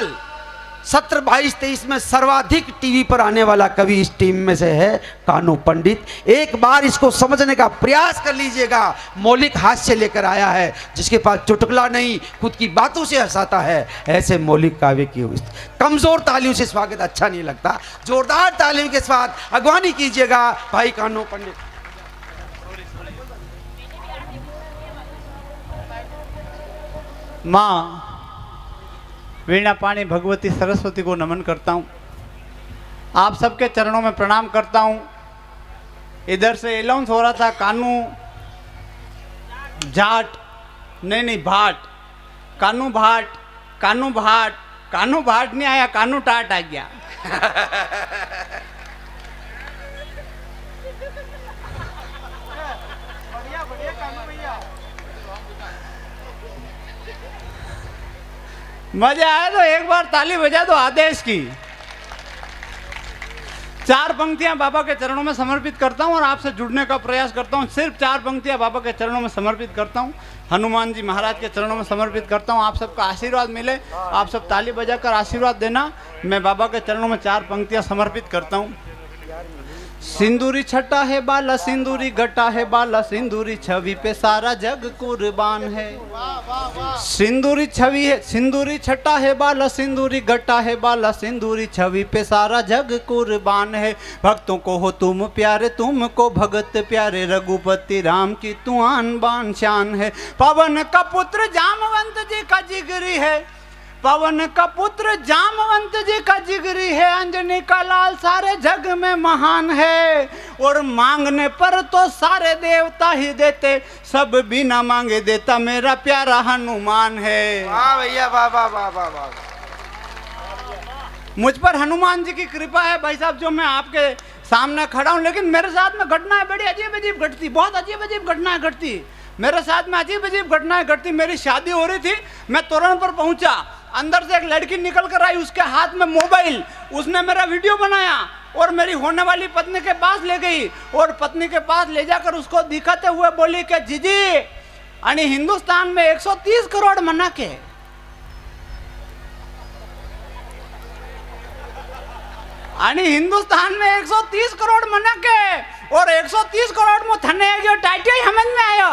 साल सत्र 22-23 में सर्वाधिक टीवी पर आने वाला कवि इस टीम में से है कान्हू पंडित। एक बार इसको समझने का प्रयास कर लीजिएगा। मौलिक हास्य लेकर आया है, जिसके पास चुटकुला नहीं, खुद की बातों से हंसाता है। ऐसे मौलिक काव्य की कमजोर तालियों से स्वागत अच्छा नहीं लगता, जोरदार तालियों के साथ अगवानी कीजिएगा भाई कान्हू पंडित। माँ वीणा पाणी भगवती सरस्वती को नमन करता हूँ। आप सबके चरणों में प्रणाम करता हूँ। इधर से अनाउंस हो रहा था कान्हू जाट, नहीं भाट, कान्हू भाट, कान्हू भाट, कान्हू भाट नहीं आया, कान्हू टाट आ गया। मजा आया तो एक बार ताली बजा दो आदेश की। 4 पंक्तियां बाबा के चरणों में समर्पित करता हूं और आपसे जुड़ने का प्रयास करता हूं। सिर्फ 4 पंक्तियां बाबा के चरणों में समर्पित करता हूं, हनुमान जी महाराज के चरणों में समर्पित करता हूं। आप सबका आशीर्वाद मिले, आप सब ताली बजाकर आशीर्वाद देना। मैं बाबा के चरणों में 4 पंक्तियां समर्पित करता हूं। सिंदूरी छटा है बाला, सिंदूरी घटा है बाला, सिंदूरी छवि पे सारा जग कुर्बान है। सिंदूरी छवि है, सिंदूरी छटा है बाला, सिंदूरी घटा है बाला, सिंदूरी छवि पे सारा जग कुर्बान है। भक्तों को हो तुम प्यारे, तुमको भगत प्यारे, रघुपति राम की तू आन बान शान है। पवन का पुत्र जामवंत जी का जिगरी है, पवन का पुत्र जामवंत जी का जिगरी है, अंजनी का लाल सारे जग में महान है। और मांगने पर तो सारे देवता ही देते, सब बिना मांगे देता मेरा प्यारा हनुमान है। वाह भैया, वाह वाह वाह वाह वाह। मुझ पर हनुमान जी की कृपा है भाई साहब, जो मैं आपके सामने खड़ा हूँ। लेकिन मेरे साथ में घटनाएं बड़ी अजीब अजीब घटती, बहुत अजीब अजीब घटनाएं घटती मेरे साथ में, अजीब अजीब घटनाएं घटती। मेरी शादी हो रही थी, मैं तोरण पर पहुंचा, अंदर से एक लड़की निकल कर आई, उसके हाथ में मोबाइल, उसने मेरा वीडियो बनाया और मेरी होने वाली पत्नी के पास ले गई और पत्नी के पास ले जाकर उसको दिखाते हुए बोली कि जीजी आणि हिंदुस्तान में 130 करोड़ मना के, आणि हिंदुस्तान में 130 करोड़ मना के, और 130 करोड़ में थने जो टाइटिया समझ में आयो।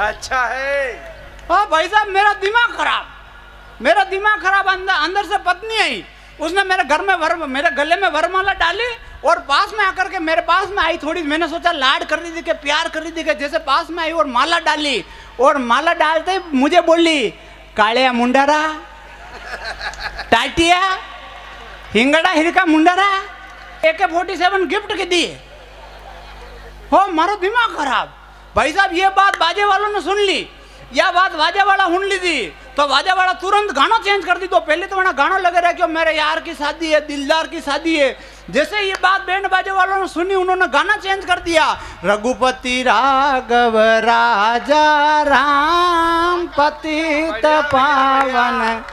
अच्छा है। हाँ भाई साहब, मेरा दिमाग खराब। अंदर से पत्नी आई, उसने मेरे घर में मेरे गले में वरमाला डाली और पास में आकर के मेरे पास में आई थोड़ी। मैंने सोचा लाड कर रही थी कि प्यार कर रही थी कि जैसे पास में आई और माला डाली, और माला डालते ही मुझे बोली कालिया मुंडारा, टाटिया हिंगड़ा हिरका मुंडारा, AK-47 गिफ्ट के दिए। हो मारो दिमाग खराब भाई साहब। ये बात बाजे वालों ने सुन ली, या बात वाजा वाला सुन ली थी, तो वाजा वाला तुरंत गाना चेंज कर दी। तो पहले तो वहाँ गाना लगे रहा कि मेरे यार की शादी है, दिलदार की शादी है। जैसे ये बात बैंड बाजे वालों ने सुनी, उन्होंने गाना चेंज कर दिया। रघुपति राघव राजा राम, पतित पावन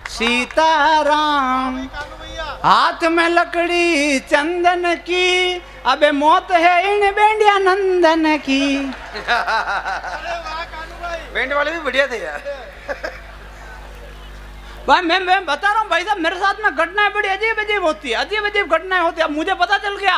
सीताराम, हाथ में लकड़ी चंदन की, अबे मौत है इन बेंडिया नंदन की। बैंड वाले भी बढ़िया थे यार। भाई मैं बता रहा हूँ भाई साहब, मेरे साथ में घटनाएं बड़ी अजीब अजीब होती है, अजीब अजीब घटनाएं होती है। अब मुझे पता चल गया,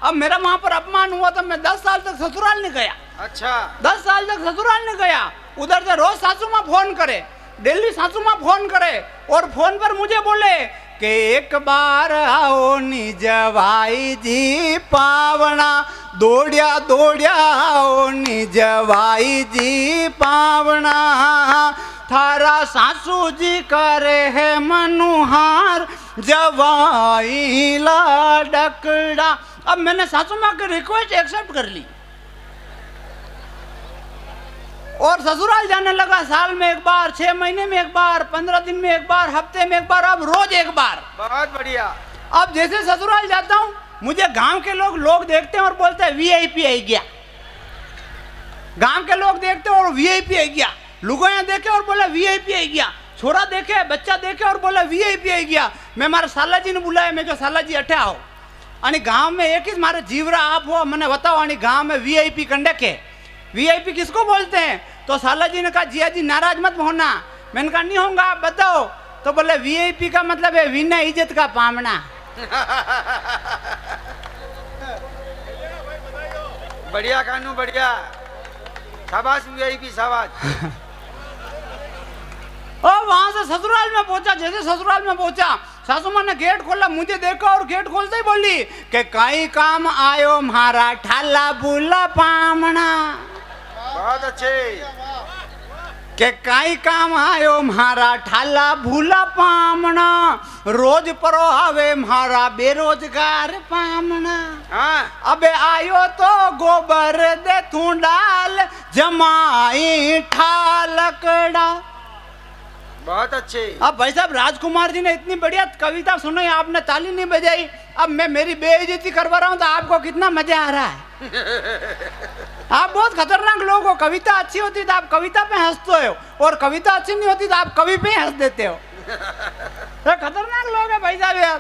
अब मेरा वहां पर अपमान हुआ तो मैं 10 साल तक ससुराल नहीं गया। अच्छा, 10 साल तक ससुराल नहीं गया। उधर से रोज सासू माँ फोन करे, डेली सासू माँ फोन करे, और फोन पर मुझे बोले कि एक बार आओ निजवाई जी पावना, दौड़िया दौड़िया आओ निजवाई जी पावना, थारा सासू जी करे है मनुहार, जवाई लाडकड़ा। अब मैंने सासू माँ की रिक्वेस्ट एक्सेप्ट कर ली और ससुराल जाने लगा। साल में एक बार, 6 महीने में एक बार, 15 दिन में एक बार, हफ्ते में एक बार, अब रोज एक बार। बहुत बढ़िया। अब जैसे ससुराल जाता हूँ, मुझे गांव के लोग देखते हैं और बोलते हैं वीआईपी आई गया। गांव के लोग देखते हैं और वीआईपी आई गया। लुगाया देखे और बोला वीआईपी आई गया। छोरा देखे, बच्चा देखे और बोला वीआईपी आई गया। मैं मारे साला जी ने बुलाया, मैं जो साला जी अठे आओ, आणि गांव में एक ही मारे जीवरा आप हो, मैंने बताओ आणि गांव में वीआईपी कंडक है। वीआईपी किसको बोलते हैं? तो साला जी ने कहा जिया जी नाराज मत होना, मैंने कहा नहीं होगा, आप बताओ। तो बोले वीआईपी का मतलब है विनय इज्जत का पामना। बढ़िया कानू, बढ़िया, शाबाश वीआईपी, शाबाश। और वहां से ससुराल में पहुंचा। जैसे ससुराल में पहुंचा, सासू माँ ने गेट खोला, मुझे देखा और गेट खोलते ही बोली कि कई काम आयो म्हारा ठाला बुला पामना। बहुत अच्छे। के कई काम आयो म्हारा ठाला भूला पामना, रोज परो आवे म्हारा बेरोजगार पामना। हाँ, अबे आयो तो गोबर दे तू डाल, जमाई ठालकड़ा। बहुत अच्छे। अब भाई साहब राजकुमार जी ने इतनी बढ़िया कविता सुनाई, आपने ताली नहीं बजाई। अब मैं मेरी बेइज्जती करवा रहा हूँ तो आपको कितना मजा आ रहा है। आप बहुत खतरनाक लोग हो। कविता अच्छी होती तो आप कविता पे हंसते हो, और कविता अच्छी नहीं होती तो आप कवि पे हंस देते हो। तो खतरनाक लोग है भाई साहब यार,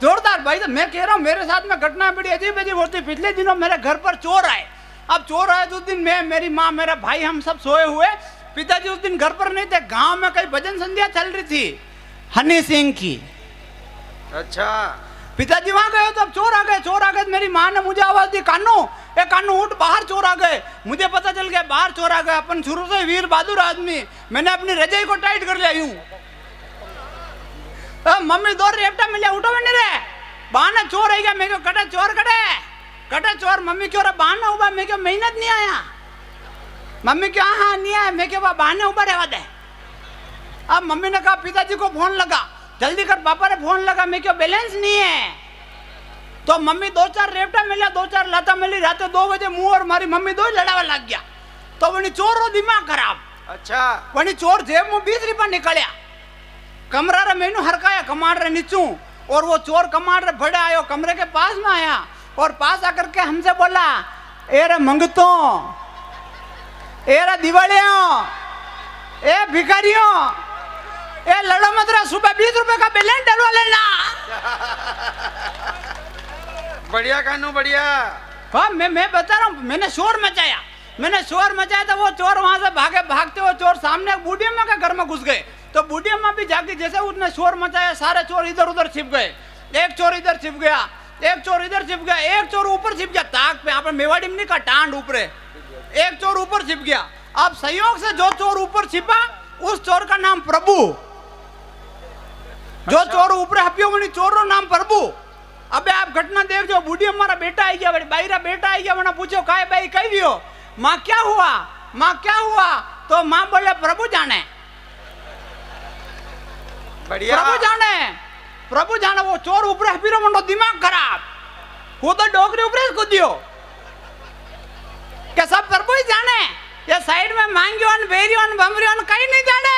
जोरदार। भाई साहब मैं कह रहा हूँ, मेरे साथ में घटना बड़ी अजीब अजीब होती। पिछले दिनों मेरे घर पर चोर आए। अब चोर आए तो उस दिन मैं, मेरी माँ, मेरा भाई, हम सब सोए हुए। पिताजी उस दिन घर पर नहीं थे। गांव में कई भजन संध्या चल रही थी हनी सिंह की। अच्छा। पिताजी वहां गए तो अब चोर आ गए। चोर आ गए तो मेरी माँ ने मुझे आवाज दी, कानू, ए कानू उठ, बाहर चोर आ गए। मुझे पता चल गया बाहर चोर आ गए। अपन शुरू से वीर बहादुर आदमी, मैंने अपनी रजाई को टाइट कर लिया यूं। मम्मी दो रेपटा मिले, उठो में नहीं रे, बहाना चोर है क्या? मैं क्यों कटे चोर, कटे चोर। मम्मी क्यों रे बहाना हुआ? मैं क्यों मेहनत नहीं आया? मम्मी क्या? हाँ नहीं आया। मैं क्या बहाने ऊपर रहवा दे। अब मम्मी ने कहा पिताजी को फोन लगा, जल्दी कर। पापा ने फोन लगा, मैं क्यों बैलेंस नहीं है। तो मम्मी दो चार रेपटा मिला, दो चार लाता मिली। रात 2 बजे मुंह और मारी मम्मी दो लड़ावा लग गया। तो वही चोर रो दिमाग खराब। अच्छा। वही चोर जेब में 20 रुपया निकलिया। कमरा रे मैनू हरकाया, कमाड़ रे नीचू। और वो चोर कमाड़ रे बड़े आयो, कमरे के पास में आया और पास आकर के हमसे बोला, ए रे मंगतो, ए रे दिवालियों, ए भिखारियों, ए लड़ो मत रहा, सुबह 20 रुपए का बैलेंस डलवा लेना। बढ़िया कानू, बढ़िया। हाँ मैं बता रहा हूँ, मैंने शोर मचाया। तो वो चोर वहां से भागते हुए चोर सामने बूढ़ी अम्मा के घर में घुस गए। तो बूढ़ी अम्मा भी जागी। जैसे उसने शोर मचाया, सारे चोर इधर उधर छिप गए। एक चोर इधर छिप गया, एक चोर इधर छिप गया, एक चोर ऊपर छिप गया ताक पे। आप मेवाड़ी में नहीं का टांड ऊपरे, एक चोर ऊपर छिप गया। अब संयोग से जो चोर ऊपर छिपा, उस चोर का नाम प्रभु। जो चोर ऊपर हपियो वही चोर रो नाम प्रभु। अबे आप घटना देख जो, बूढ़ी हमारा बेटा आई गया, बाईरा बेटा आई गया। वरना पूछो काय भाई कही दियो, माँ क्या हुआ, माँ क्या हुआ? तो माँ बोले प्रभु जाने, बढ़िया, प्रभु जाने। वो चोर ऊपर हपीरो मंडो, दिमाग खराब। वो तो डोकरी ऊपर कूदियो क्या सब प्रभु ही जाने। ये साइड में मांगियोन, बेरियोन, बमरियोन कहीं नहीं जाने।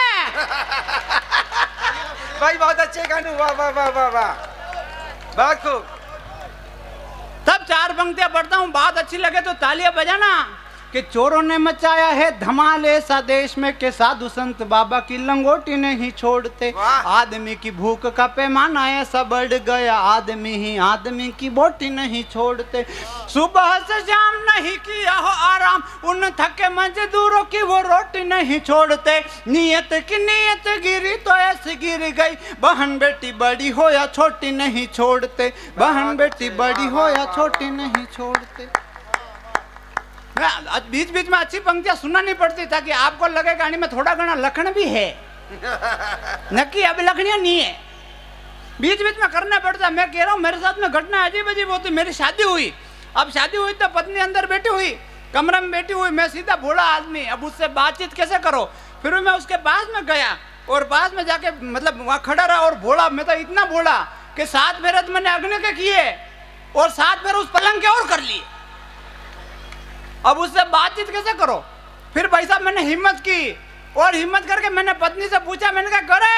भाई बहुत अच्छे कानू, वाह वाह वाह वाह वाह, बहुत खूब। तब 4 पंक्तियां पढ़ता हूँ, बात अच्छी लगे तो तालियां बजाना। कि चोरों ने मचाया है धमाल ऐसा देश में कि साधु संत बाबा की लंगोटी नहीं छोड़ते। आदमी की भूख का पैमाना ऐसा बढ़ गया, आदमी ही आदमी की बोटी नहीं छोड़ते। सुबह से शाम नहीं किया हो आराम, उन थके मजदूरों की वो रोटी नहीं छोड़ते। नियत की नियत गिरी तो ऐसे गिर गई, बहन बेटी बड़ी हो या छोटी नहीं छोड़ते। बहन बेटी बड़ी हो या छोटी नहीं छोड़ते। बीच बीच में अच्छी पंक्तियां सुनना नहीं पड़ती ताकि आपको लगे कहानी में थोड़ा घना लखन भी है। नक्की अब लखनिया नहीं है, बीच बीच में करना पड़ता। मैं कह रहा हूँ मेरे साथ में घटना अजीब अजीब होती। मेरी शादी हुई, अब शादी हुई तो पत्नी अंदर बैठी हुई, कमरे में बैठी हुई। मैं सीधा भोला आदमी, अब उससे बातचीत कैसे करो। फिर मैं उसके पास में गया और पास में जाके मतलब वहां खड़ा रहा और भोला। मैं तो इतना भोला कि 7 फेरे तो मैंने अग्नि के किए और 7 फेरे उस पलंग के और कर लिए। अब उससे बातचीत कैसे करो। फिर भाई साहब मैंने हिम्मत की और हिम्मत करके मैंने पत्नी से पूछा, मैंने कहा करे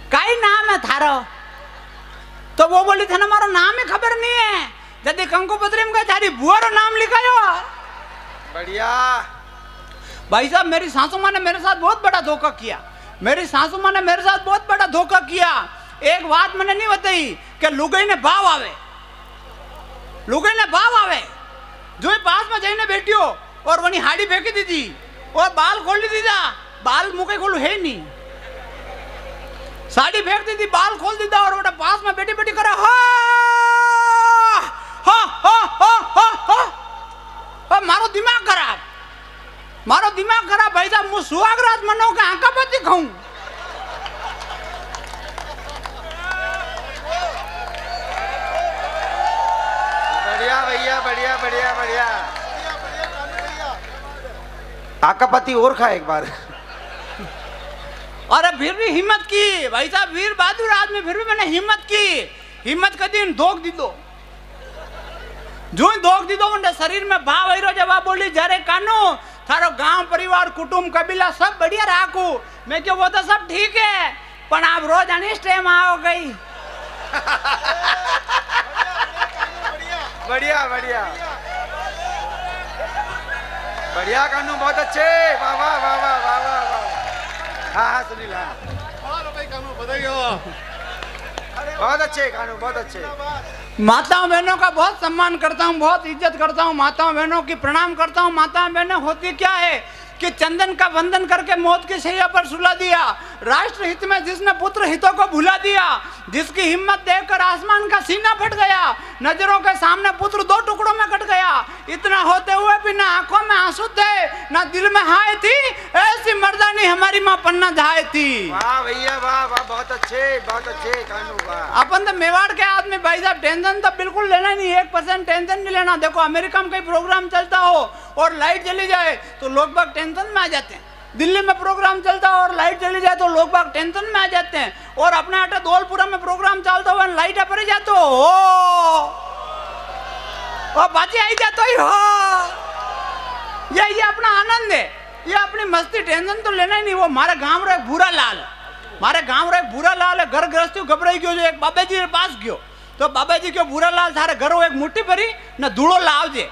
काई नाम है थारो? तो वो बोली था ना मारो नाम ही खबर नहीं है। यदि कंकु पत्री में थारी बुआ रो नाम लिखायो। बढ़िया। भाई साहब मेरी सासू माँ ने मेरे साथ बहुत बड़ा धोखा किया। मेरी सासू माँ ने मेरे साथ बहुत बड़ा धोखा किया। एक बात मैंने नहीं बताई कि लुगाई ने भाव आवे, लुगाई ने भाव आवे। जो पास में जाइने बैठियो और वनी हाड़ी फेंकी दीदी और बाल खोल दी दीदा, बाल मुके खोलू है नहीं, साड़ी फेंक दी थी, बाल खोल दीदा और बेटा पास में बैठी बैठी करा हा हा हा हा हा हा। मारो दिमाग खराब, मारो दिमाग खराब भाई साहब। मु सुहागरात मनो के आंका पति खाऊं। बढ़िया भैया, बढ़िया बढ़िया बढ़िया। आका पति और खा एक बार। अरे फिर भी हिम्मत की भाई साहब, वीर बहादुर आदमी, फिर भी मैंने हिम्मत की। हिम्मत कर दी, धोख दी दो, जो धोख दी दो मुंडे शरीर में भाव आई रो। जवाब बोली जरे कानू थारो गांव परिवार कुटुंब कबीला सब बढ़िया राखू। मैं क्यों, वो तो सब ठीक है, पर आप रोज अनिष्ट टाइम आओ गई। बढ़िया बढ़िया बढ़िया कानू, बहुत अच्छे, वाह वाह वाह वाह वाह वाह वाह। हाँ हाँ सुनील, बहुत अच्छे कानू, बहुत अच्छे। माताओं बहनों का बहुत सम्मान करता हूँ, बहुत इज्जत करता हूँ, माताओं बहनों की प्रणाम करता हूँ। माताएं बहनें होती क्या है कि चंदन का वंदन करके मौत की शैया पर सुला दिया। राष्ट्र हित में जिसने पुत्र हितों को भुला दिया, जिसकी हिम्मत देखकर आसमान का सीना फट गया, नजरों के सामने पुत्र दो टुकड़ों में कट गया। इतना होते हुए भी ना आंखों में आंसू थे ना दिल में हाय थी, ऐसी मर्दानी हमारी माँ पन्ना जाए थी। वाह भैया वाह वाह, बहुत अच्छे कानू वाह। अपन तो मेवाड़ के आदमी भाई साहब, टेंशन तो बिल्कुल लेना नहीं, 1% टेंशन नहीं लेना। देखो अमेरिका में कोई प्रोग्राम चलता हो और लाइट चली जाए तो लोग बाग टेंशन में आ जाते हैं। दिल्ली में प्रोग्राम चलता हो और लाइट चली जाए तो लोग बाग टेंशन में आ जाते हैं। और अपने आटे धौलपुरा में प्रोग्राम चलता हो लाइट पर जाते हो और बाजी आई जाते हो। ये अपना आनंद है, ये अपनी मस्ती, टेंशन तो लेना ही नहीं। वो हमारे गांव रो एक भूरा लाल, मारे गांव रो एक भूरा लाल है, घर गृहस्थी घबराई गयो, जो एक बाबा जी के पास गयो तो बाबा जी के भूरा लाल थारे घरों एक मुट्ठी भरी न धूड़ो लावजे,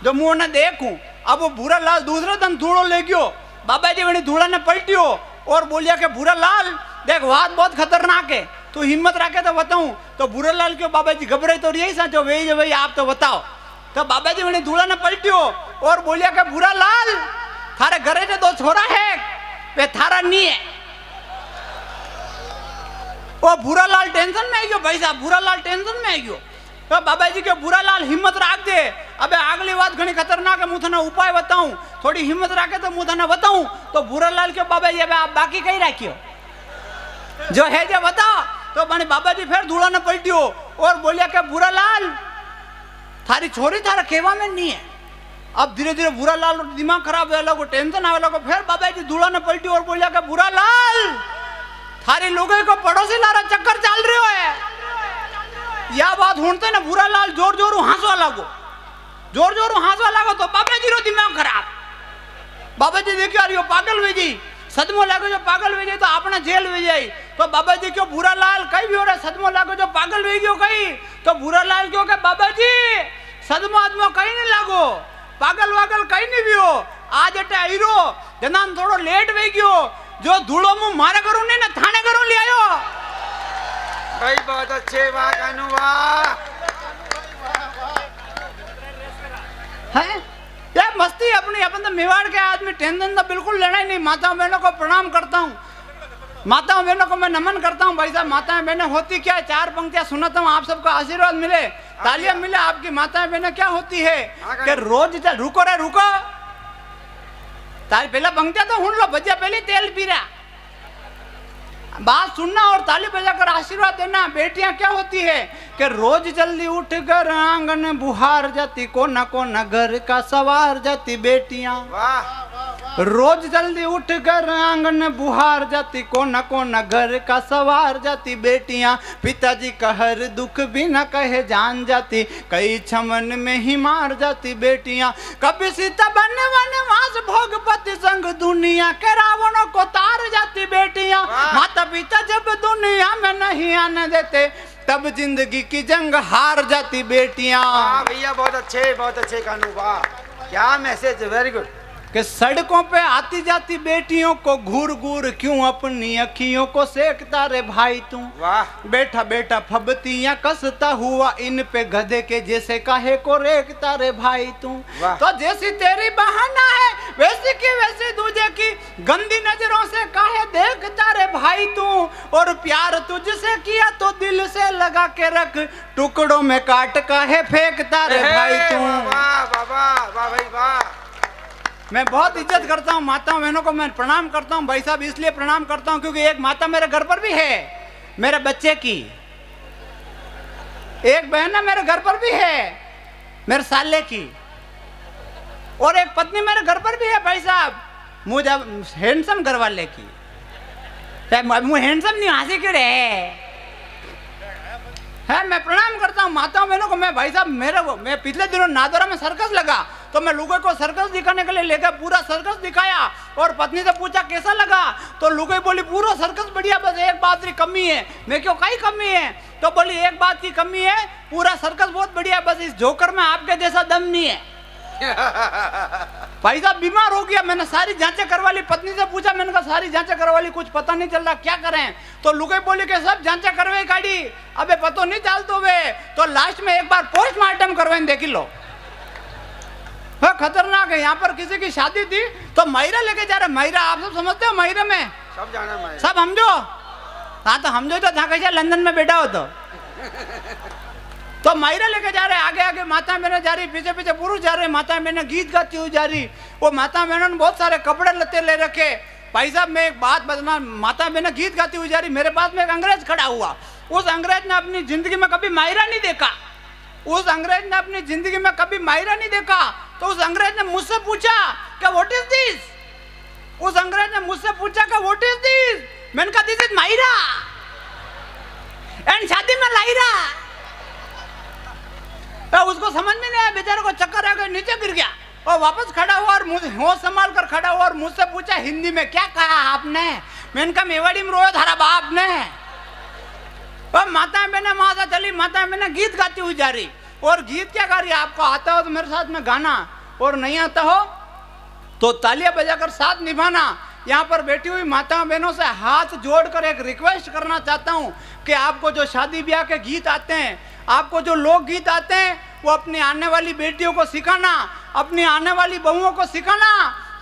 जो मुंह ने देखूं। अब वो भूरा लाल दूसरे दिन धूड़ो ले गयो, बाबा जी वही धूड़ा ने पलटियो और बोलिया के भूरा लाल देख बात बहुत खतरनाक है, तू हिम्मत रखे तो बताऊं। तो भूरा लाल क्यों बाबा जी घबराई तो यही साचो वही आप तो बताओ। तो बाबा जी वही धूड़ा ने पलटियो और बोलिया के भूरा लाल थारे घरे जो 2 छोरा है वे थारा नहीं है। वो भूरा लाल टेंशन में आई गयो भाई साहब, भूरा लाल टेंशन में आई गयो। तो बाबा जी के भूरा लाल हिम्मत राख दे, अबे अगली बात घनी खतरनाक है, मुझे उपाय बताऊं, थोड़ी हिम्मत राखे तो मुझे बताऊं। तो भूरा लाल के बाबा जी अब आप बाकी कहीं राखियो जो है जो बताओ। तो बने बाबा जी फिर धूड़ा ने पलटियो और बोलिया के भूरा लाल थारी छोरी थारा खेवा में नहीं है। अब धीरे धीरे भूरा लाल दिमाग खराब हुआ लोगो, टेंशन आवे लोगो। फिर बाबा जी धूड़ा ने पलटियो और बोलिया के भूरा लाल थारी लोगों को पड़ोसी लारा चक्कर चल रहे है। या बात होते ना भूरा लाल जोर जोर हंसवा लागो, जोर जोर हंसवा लागो। तो बाबा जी रो दिमाग खराब, बाबा जी देखियो अरे पागल हुई जी, सदमो लागो जो पागल हुई जाए तो अपना जेल हुई जाए। तो बाबा जी क्यों भूरा लाल कहीं भी हो रहा सदमो लागो जो पागल हुई गयो कहीं। तो भूरा लाल क्यों के बाबा जी सदमो आदमो कहीं नहीं लागो, पागल वागल कहीं नहीं भी हो। आज अटे आईरो जनान थोड़ो लेट हुई गयो, जो धूड़ो मुंह मारे करूं नहीं ना थाने करूं ले आयो भाई। बहुत अच्छे वाह कानू वाह। है ये मस्ती अपनी, अपन तो मेवाड़ के आदमी, टेंशन तो बिल्कुल लेना ही नहीं। माताओं बहनों को प्रणाम करता हूँ, माताओं बहनों को मैं नमन करता हूँ भाई साहब। माताएं बहनें होती क्या है, 4 पंक्तियां सुनाता हूँ, आप सबको आशीर्वाद मिले, तालियां मिले। आपकी माताएं बहनें क्या होती है कि रोज रुको रे रुको, ताली पहला पंक्तियां तो सुन लो, बच्चा पहले तेल पी रहा, बात सुनना और ताली बजाकर आशीर्वाद देना। बेटियां क्या होती है कि रोज जल्दी उठ कर आंगन बुहार जाती, कोना कोना घर का सवार जाती बेटियां। रोज जल्दी उठ कर आंगन बुहार जाती, कोना कोना घर का सवार जाती बेटियां। पिताजी का हर दुख बिना कहे जान जाती, कई छमन में ही मार जाती बेटियां। कभी सीता बन वनवास भोगपति संग दुनिया के रावणों को तार जाती बेटियां। माता पिता जब दुनिया में नहीं आने देते, तब जिंदगी की जंग हार जाती बेटियां। भैया बहुत अच्छे कानू वाह, क्या मैसेज, वेरी गुड। कि सड़कों पे आती जाती बेटियों को घूर घूर क्यों अपनी अखियों को सेकता रे भाई तू। वाह। बैठा बैठा फबतियां कसता हुआ इन पे गधे के जैसे काहे को रेखता रे भाई तू। तो जैसी तेरी बहाना है वैसी की वैसी दूजे की गंदी नजरों से काहे देखता रे भाई तू। और प्यार तुझसे किया तो दिल से लगा के रख, टुकड़ों में काट काहे फेंकता रे भाई तू। वाह वाह वाह भाई वाह। मैं बहुत इज्जत करता हूँ माताओं बहनों को, मैं प्रणाम करता हूँ भाई साहब, इसलिए प्रणाम करता हूँ क्योंकि एक माता मेरे घर पर भी है, मेरे बच्चे की। एक बहन मेरे घर पर भी है, मेरे साले की। और एक पत्नी मेरे घर पर भी है भाई साहब, मुझे हैंडसम घर वाले की। मुझे हैंडसम नहीं हंसी क्यों रहे है। मैं प्रणाम करता हूँ माताओं बहनों को। मैं भाई साहब मैं पिछले दिनों नादौरा में सर्कस लगा तो मैं लोगों को सर्कस दिखाने के लिए लेकर पूरा सर्कस दिखाया और पत्नी से पूछा कैसा लगा, तो लोगों बोली पूरा सर्कस बढ़िया, बस एक बात की कमी है। मैं क्यों कई कमी है, तो बोली एक बात की कमी है, पूरा सर्कस बहुत बढ़िया, बस इस जोकर में आपके जैसा दम नहीं है। भाई साहब बीमार हो गया, मैंने सारी जांचें करवा ली, पत्नी से पूछा, मैंने कहा सारी जांचें करवा ली, कुछ पता नहीं चल रहा, क्या करें। तो लुगाई बोली कि सब जांचें करवाई गाड़ी, अबे पता नहीं चलतो वे, तो लास्ट में एक बार पोस्टमार्टम करवाइन देखी लो। खतरनाक है। यहाँ पर किसी की शादी थी तो महिरा लेके जा रहे, महिरा आप सब समझते हो, महिरा में सब जाना है, सब समझो। हाँ तो समझो तो था कैसे लंदन में बैठा हो तो महिला लेके जा रहे, आगे आगे माता बहने जा रही, पीछे पीछे पुरुष जा रहे, माता बहने गीत गाती हुई जा रही। वो माता बहनों ने बहुत सारे कपड़े लत्ते ले रखे। भाई साहब मैं एक बात बदना, माता बहने गीत गाती हुई जा रही, मेरे पास में एक अंग्रेज खड़ा हुआ। उस अंग्रेज ने अपनी जिंदगी में कभी मायरा नहीं देखा, उस अंग्रेज ने अपनी जिंदगी में कभी मायरा नहीं देखा। तो उस अंग्रेज ने मुझसे पूछा कि व्हाट इज दिस, उस अंग्रेज ने मुझसे पूछा कि व्हाट इज दिस। मैंने कहा दिस इज मायरा एंड शादी में लायरा। तो उसको समझ में नहीं आया, बेचारे को चक्कर आ गया, नीचे गिर गया और वापस खड़ा हुआ और मुझे होश संभाल कर खड़ा हुआ और मुझसे पूछा हिंदी में क्या कहा आपने। मैंने कहा मेवाड़ी में रोया थारा बाप ने। और माता बहने वहां से चली, माता बहने गीत गाती हुई जा रही। और गीत क्या गा रही है, आपको आता हो तो मेरे साथ में गाना, और नहीं आता हो तो तालियां बजाकर साथ निभाना। यहाँ पर बैठी हुई माता बहनों से हाथ जोड़कर एक रिक्वेस्ट करना चाहता हूँ कि आपको जो शादी ब्याह के गीत आते हैं, आपको जो लोक गीत आते हैं, वो अपनी आने वाली बेटियों को सिखाना, अपनी आने वाली बहुओं को सिखाना।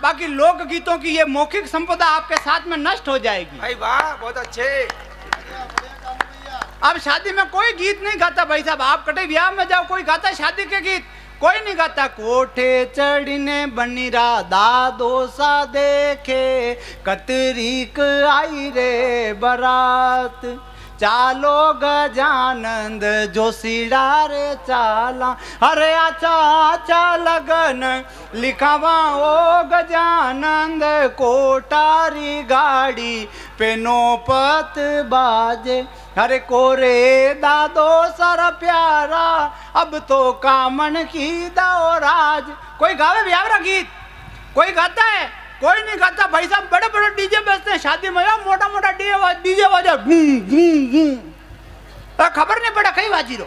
बाकी लोक गीतों की ये मौखिक संपदा आपके साथ में नष्ट हो जाएगी। भाई वाह, बहुत अच्छे। अब शादी में कोई गीत नहीं गाता भाई साहब, आप कटे ब्याह में जाओ, कोई गाता है शादी के गीत? कोई नहीं गाता। कोठे चढ़ने बनीरा दादो सा देखे, कतरीक आई रे बरात, चालो गजानंद जो सिड़ारे चाला, अरे आचा आचा लगन लिखावा ओ गजानंद, कोटारी गाड़ी पे नौपत बाजे, अरे कोरे दादो सर प्यारा, अब तो कामन की दाओ राज। कोई गावे ब्यावरा गीत? कोई गाता है? कोई नहीं गाता भाई साहब। बड़े बड़े डीजे बजते हैं शादी में, मोटा मोटा डीजे बजा, खबर नहीं पड़ा कहीं बाजी रो,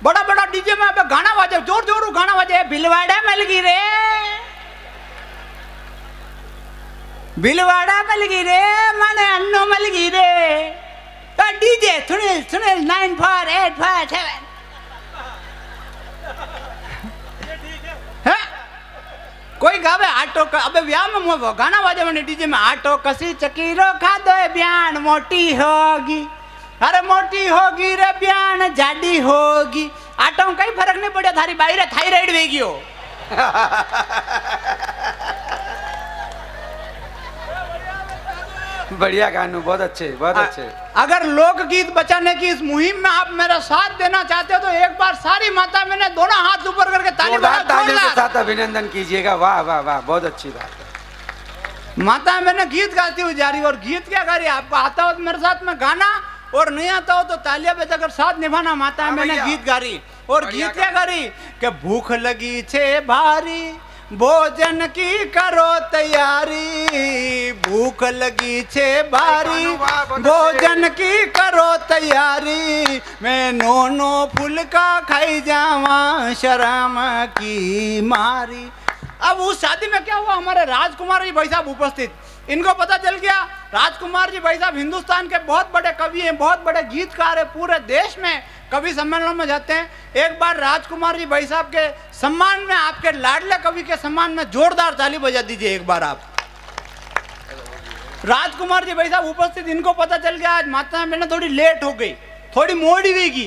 बड़ा बड़ा डीजे में गाना बजे, जोर जोर गाना बजे, बिलवाड़ा मलगी रे, बिलवाड़ा मलगी रे, माने अन्नो मलगी रे, डीजे सुनील सुनील 94857 है। कोई गावे आटो का, अबे ब्याह में गाना बाजे मैंने डीजे में, आटो कसी चकीरो खा दो ब्यान मोटी होगी, अरे मोटी होगी रे ब्यान जाडी होगी। आटो में कई फर्क नहीं पड़ा, थारी बाई रे थायराइड वेगी हो। बढ़िया गानू, बहुत अच्छे, बहुत अच्छे। अगर लोकगीत बचाने की इस मुहिम में आप मेरा साथ देना चाहते हो तो एक बार सारी माता मैंने दोनों हाथ ऊपर करके तालियों के साथ अभिनंदन कीजिएगा। वाह वाह वाह, बहुत अच्छी बात है। माता मैंने गीत गाती हुई जा रही, और गीत क्या गा रही है? आपको आता हो तो मेरे साथ में गाना, और नहीं आता हो तो तालियां बजाकर साथ निभाना। माता मैंने गीत गा रही, और गीत क्या गा रही कि भूख लगी छे भारी, भोजन की करो तैयारी, भूख लगी छे भारी, भोजन की करो तैयारी, मैं नोनो फुलका खाई जावा शर्म की मारी। अब उस शादी में क्या हुआ, हमारे राजकुमार जी भाई साहब उपस्थित, इनको पता चल गया राजकुमार जी भाई साहब हिंदुस्तान के बहुत बड़े कवि हैं, बहुत बड़े गीतकार हैं, पूरे देश में कवि सम्मेलनों में जाते हैं। एक बार राजकुमार जी भाई साहब के सम्मान में, आपके लाडले कवि के सम्मान में जोरदार ताली बजा दीजिए एक बार आप। राजकुमार जी भाई साहब उपस्थित, इनको पता चल गया आज माता बहना थोड़ी लेट हो गई, थोड़ी मोड़ी गई,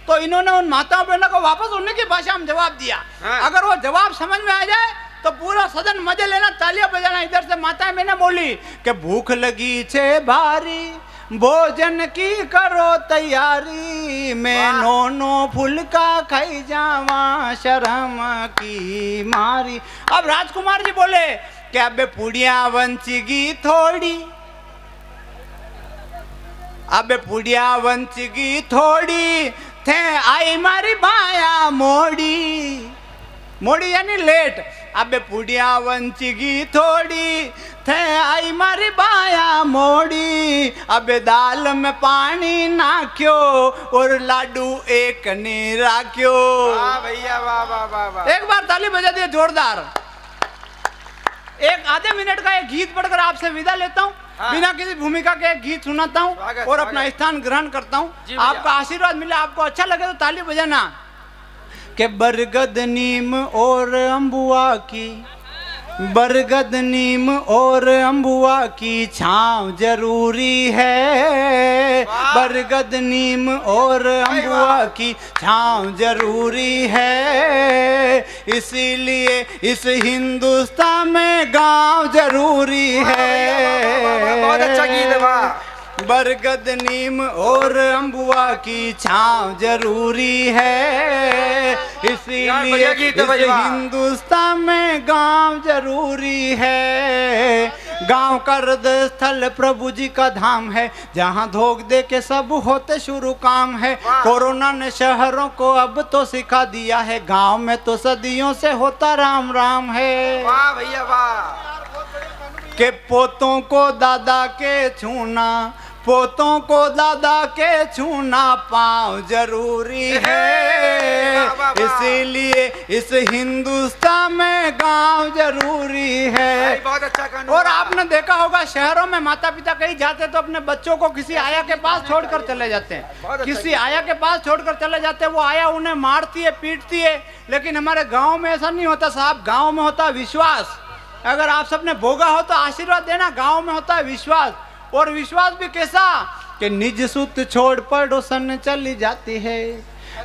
तो इन्होंने उन माता बहनों को वापस उनकी भाषा में जवाब दिया। अगर वो जवाब समझ में आ जाए तो पूरा सदन मजे लेना, तालियां बजाना। इधर से माता बहना बोली कि भूख लगी छे भारी, भोजन की करो तैयारी, मैं नोनो फुलका खाई जावा शर्म की मारी। अब राजकुमार जी बोले कि अबे पुड़िया वंचगी थोड़ी, अबे पुड़िया वंचगी थोड़ी, थे आई मारी बाया मोड़ी, मोड़ी यानी लेट। अबे पुड़िया वंचगी थोड़ी, थे आई मारी बाया मोड़ी, अबे दाल में पानी नाख्यो और लाडू एक ने राख्यो। वाह भैया वाह वाह वाह वाह। एक बार ताली बजा दिए जोरदार। एक आधे मिनट का एक गीत पढ़कर आपसे विदा लेता हूँ। बिना किसी भूमिका के एक गीत सुनाता हूँ और अपना स्थान ग्रहण करता हूँ। आपका आशीर्वाद मिले, आपको अच्छा लगे तो ताली बजाना। के बरगद नीम और अम्बुआ की, बरगद नीम और अम्बुआ की छांव जरूरी है, बरगद नीम और अम्बुआ की छांव जरूरी है, इसीलिए इस हिंदुस्तान में गांव जरूरी है। बहुत अच्छा गीत है वाह। बरगद नीम और अम्बुआ की छांव जरूरी है, इसीलिए इस हिंदुस्तान में गांव जरूरी है। गांव का हृदय स्थल प्रभु जी का धाम है, जहां धोख दे के सब होते शुरू काम है। कोरोना ने शहरों को अब तो सिखा दिया है, गांव में तो सदियों से होता राम राम है। वाह भैया वाह। के पोतों को दादा के छूना, पोतों को दादा के छूना पाँव जरूरी है, इसीलिए इस हिंदुस्तान में गांव जरूरी है। बहुत अच्छा कानून। और आपने देखा होगा शहरों में माता पिता कहीं जाते तो अपने बच्चों को किसी आया के पास छोड़कर चले जाते हैं, किसी आया के पास छोड़कर चले जाते हैं। वो आया उन्हें मारती है, पीटती है, लेकिन हमारे गाँव में ऐसा नहीं होता साहब। गाँव में होता है विश्वास। अगर आप सबने भोगा हो तो आशीर्वाद देना। गाँव में होता है विश्वास, और विश्वास भी कैसा कि निज सुत छोड़ पड़ोसन चली जाती है,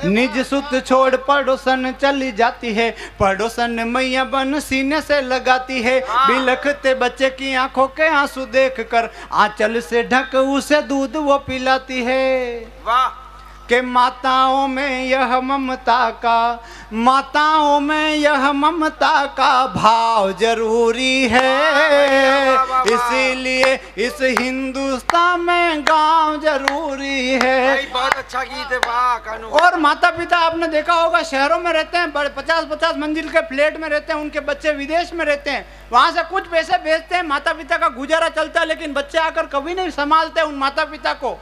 निज सुत छोड़ पड़ोसन चली जाती है, पड़ोसन मैया बन सीने से लगाती है, बिलखते बच्चे की आंखों के आंसू देखकर आंचल से ढक उसे दूध वो पिलाती है। वाह। कि माताओं में यह ममता का, माताओं में यह ममता का भाव जरूरी है, इसीलिए इस हिंदुस्तान में गांव जरूरी है। बहुत अच्छा गीत है वाह कानून। और माता पिता आपने देखा होगा शहरों में रहते हैं, 50-50 मंजिल के फ्लैट में रहते हैं, उनके बच्चे विदेश में रहते हैं, वहां से कुछ पैसे भेजते हैं, माता पिता का गुजारा चलता है, लेकिन बच्चे आकर कभी नहीं संभालते उन माता पिता को।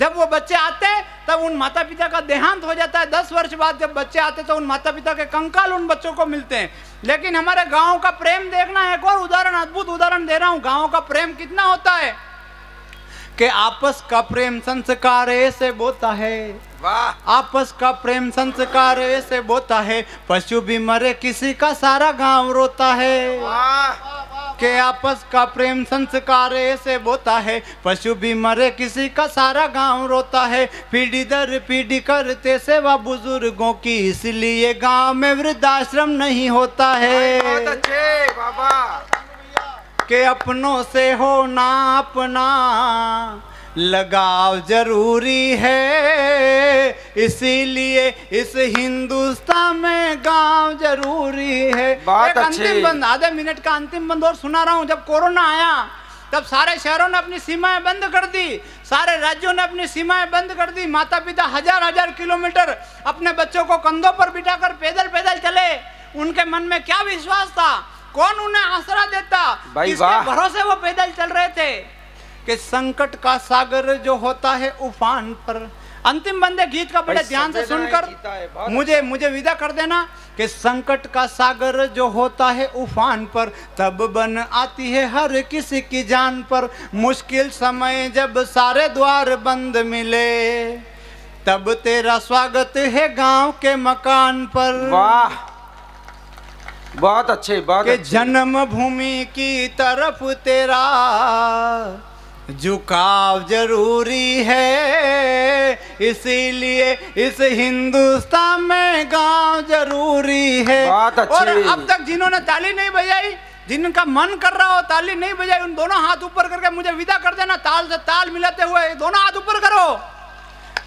जब वो बच्चे आते हैं तब उन माता पिता का देहांत हो जाता है। 10 वर्ष बाद जब बच्चे आते तो उन माता पिता के कंकाल उन बच्चों को मिलते हैं। लेकिन हमारे गांव का प्रेम देखना है। एक और उदाहरण, अद्भुत उदाहरण दे रहा हूं। गांव का प्रेम कितना होता है कि आपस का प्रेम संस्कार ऐसे बोता है, वाह। आपस का प्रेम संस्कार ऐसे बोता है, पशु भी मरे किसी का सारा गांव रोता है, वाह। के आपस का प्रेम संस्कार ऐसे बोता है, पशु भी मरे किसी का सारा गांव रोता है, पीढ़ी दर पीढ़ी करते सेवा बुजुर्गों की, इसलिए गांव में वृद्धाश्रम नहीं होता है। बहुत अच्छे बाबा। के अपनों से होना अपना लगाव जरूरी है, इसीलिए इस हिंदुस्तान में गांव जरूरी है। एक अंतिम बंद, आधे मिनट का अंतिम बंद और सुना रहा हूं। जब कोरोना आया तब सारे शहरों ने अपनी सीमाएं बंद कर दी, सारे राज्यों ने अपनी सीमाएं बंद कर दी। माता पिता हजार किलोमीटर अपने बच्चों को कंधों पर बिठाकर पैदल पैदल चले। उनके मन में क्या विश्वास था, कौन उन्हें आसरा देता, किसके भरोसे वो पैदल चल रहे थे। कि संकट का सागर जो होता है उफान पर, अंतिम बंदे गीत का बड़े भाई ध्यान से संवेदनाएं सुनकर गीता है, बहुत मुझे विदा कर देना कि संकट का सागर जो होता है उफान पर, तब बन आती है हर किसी की जान पर। मुश्किल समय जब सारे द्वार बंद मिले, तब तेरा स्वागत है गांव के मकान पर। वाह, बहुत अच्छे, बहुत कि अच्छे। जन्म भूमि की तरफ तेरा झुकाव जरूरी है, इसीलिए इस हिंदुस्तान में गांव जरूरी है। बहुत अच्छे। और अब तक जिन्होंने ताली नहीं बजाई, जिनका मन कर रहा हो ताली नहीं बजाई, उन दोनों हाथ ऊपर करके मुझे विदा कर देना। ताल से ताल मिलाते हुए दोनों हाथ ऊपर करो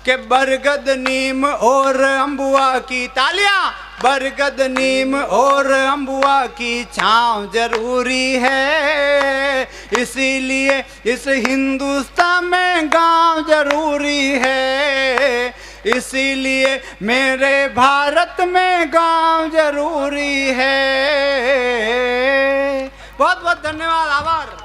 कि बरगद नीम और अम्बुआ की तालियां, बरगद नीम और अम्बुआ की छांव जरूरी है, इसीलिए इस हिंदुस्तान में गांव जरूरी है, इसीलिए मेरे भारत में गांव जरूरी है। बहुत बहुत धन्यवाद, आभार।